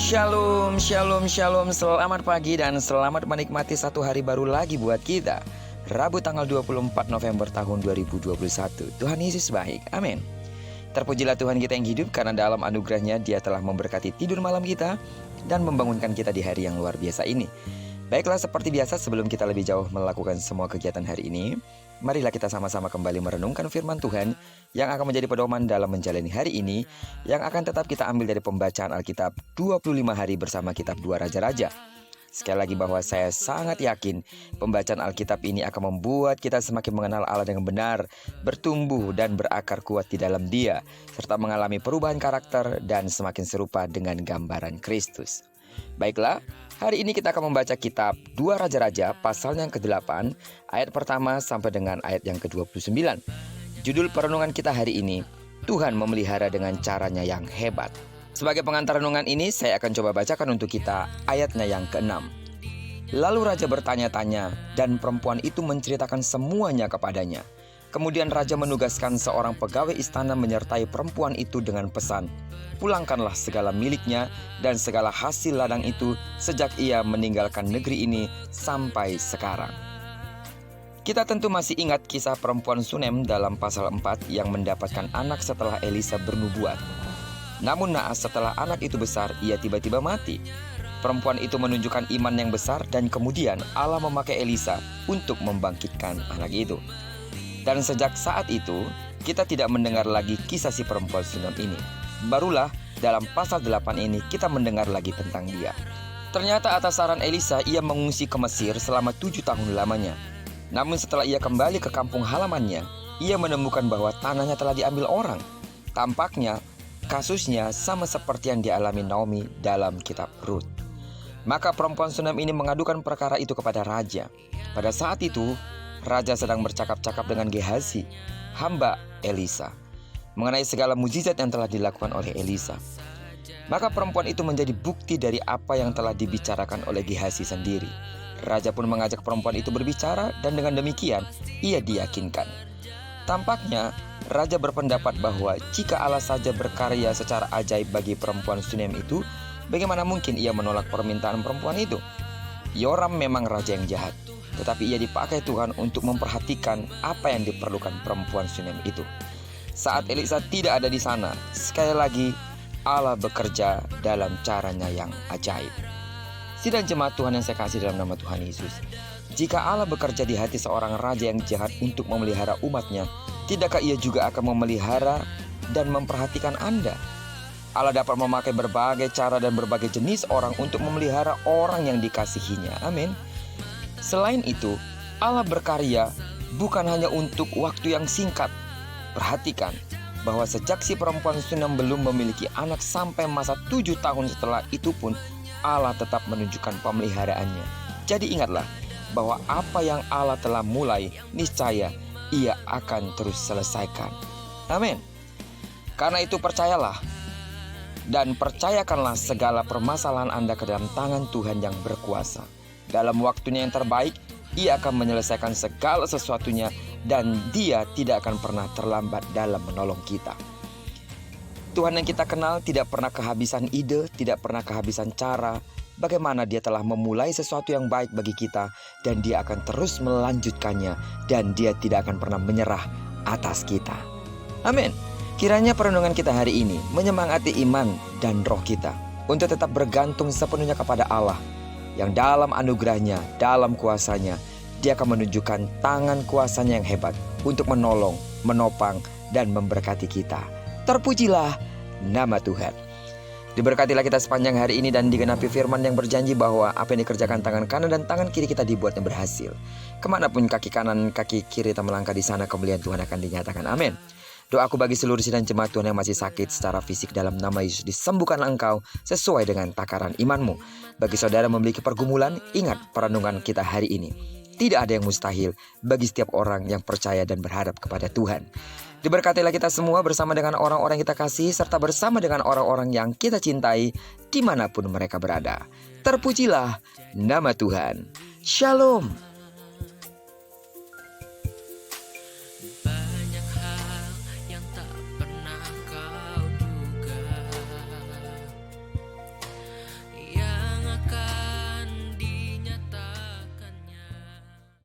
Shalom, shalom, shalom. Selamat pagi dan selamat menikmati satu hari baru lagi buat kita. Rabu tanggal 24 November tahun 2021. Tuhan Yesus baik, amin. Terpujilah Tuhan kita yang hidup, karena dalam anugerahnya Dia telah memberkati tidur malam kita dan membangunkan kita di hari yang luar biasa ini. Baiklah, seperti biasa sebelum kita lebih jauh melakukan semua kegiatan hari ini, marilah kita sama-sama kembali merenungkan firman Tuhan yang akan menjadi pedoman dalam menjalani hari ini, yang akan tetap kita ambil dari pembacaan Alkitab 25 hari bersama kitab 2 Raja-Raja. Sekali lagi bahwa saya sangat yakin pembacaan Alkitab ini akan membuat kita semakin mengenal Allah dengan benar, bertumbuh dan berakar kuat di dalam Dia, serta mengalami perubahan karakter dan semakin serupa dengan gambaran Kristus. Baiklah, hari ini kita akan membaca kitab 2 Raja-Raja pasal yang ke-8, ayat pertama sampai dengan ayat yang ke-29. Judul perenungan kita hari ini, Tuhan memelihara dengan caranya yang hebat. Sebagai pengantar renungan ini, saya akan coba bacakan untuk kita ayatnya yang ke-6. Lalu raja bertanya-tanya, dan perempuan itu menceritakan semuanya kepadanya. Kemudian raja menugaskan seorang pegawai istana menyertai perempuan itu dengan pesan, pulangkanlah segala miliknya dan segala hasil ladang itu sejak ia meninggalkan negeri ini sampai sekarang. Kita tentu masih ingat kisah perempuan Sunem dalam pasal 4 yang mendapatkan anak setelah Elisa bernubuat. Namun naas setelah anak itu besar, ia tiba-tiba mati. Perempuan itu menunjukkan iman yang besar dan kemudian Allah memakai Elisa untuk membangkitkan anak itu. Dan sejak saat itu, kita tidak mendengar lagi kisah si perempuan Sunem ini. Barulah dalam pasal 8 ini kita mendengar lagi tentang dia. Ternyata atas saran Elisa, ia mengungsi ke Mesir selama 7 tahun lamanya. Namun setelah ia kembali ke kampung halamannya, ia menemukan bahwa tanahnya telah diambil orang. Tampaknya kasusnya sama seperti yang dialami Naomi dalam kitab Rut. Maka perempuan Sunem ini mengadukan perkara itu kepada raja. Pada saat itu, raja sedang bercakap-cakap dengan Gehazi, hamba Elisa, mengenai segala mujizat yang telah dilakukan oleh Elisa. Maka perempuan itu menjadi bukti dari apa yang telah dibicarakan oleh Gehazi sendiri. Raja pun mengajak perempuan itu berbicara, dan dengan demikian ia diyakinkan. Tampaknya raja berpendapat bahwa jika Allah saja berkarya secara ajaib bagi perempuan Sunem itu, bagaimana mungkin ia menolak permintaan perempuan itu? Yoram memang raja yang jahat, tetapi ia dipakai Tuhan untuk memperhatikan apa yang diperlukan perempuan Sunem itu. Saat Elisa tidak ada di sana, sekali lagi Allah bekerja dalam caranya yang ajaib. Sidang jemaat Tuhan yang saya kasih dalam nama Tuhan Yesus, jika Allah bekerja di hati seorang raja yang jahat untuk memelihara umatnya, tidakkah ia juga akan memelihara dan memperhatikan Anda? Allah dapat memakai berbagai cara dan berbagai jenis orang untuk memelihara orang yang dikasihinya. Amin. Selain itu, Allah berkarya bukan hanya untuk waktu yang singkat. Perhatikan bahwa sejak si perempuan Sunem belum memiliki anak sampai masa 7 tahun setelah itu pun, Allah tetap menunjukkan pemeliharaannya. Jadi ingatlah bahwa apa yang Allah telah mulai, niscaya Ia akan terus selesaikan. Amin. Karena itu percayalah dan percayakanlah segala permasalahan Anda ke dalam tangan Tuhan yang berkuasa. Dalam waktunya yang terbaik, Ia akan menyelesaikan segala sesuatunya, dan Dia tidak akan pernah terlambat dalam menolong kita. Tuhan yang kita kenal tidak pernah kehabisan ide, tidak pernah kehabisan cara bagaimana Dia telah memulai sesuatu yang baik bagi kita, dan Dia akan terus melanjutkannya, dan Dia tidak akan pernah menyerah atas kita. Amin. Kiranya perenungan kita hari ini menyemangati iman dan roh kita untuk tetap bergantung sepenuhnya kepada Allah, yang dalam anugerahnya, dalam kuasanya, Dia akan menunjukkan tangan kuasanya yang hebat untuk menolong, menopang, dan memberkati kita. Terpujilah nama Tuhan. Diberkatilah kita sepanjang hari ini dan digenapi firman yang berjanji bahwa apa yang dikerjakan tangan kanan dan tangan kiri kita dibuatnya berhasil. Kemanapun kaki kanan, kaki kiri kita melangkah, di sana kemuliaan Tuhan akan dinyatakan. Amin. Doaku bagi seluruh sidang jemaat Tuhan yang masih sakit secara fisik, dalam nama Yesus disembuhkanlah engkau sesuai dengan takaran imanmu. Bagi saudara memiliki pergumulan, ingat perenungan kita hari ini. Tidak ada yang mustahil bagi setiap orang yang percaya dan berharap kepada Tuhan. Diberkatilah kita semua bersama dengan orang-orang yang kita kasih, serta bersama dengan orang-orang yang kita cintai dimanapun mereka berada. Terpujilah nama Tuhan. Shalom.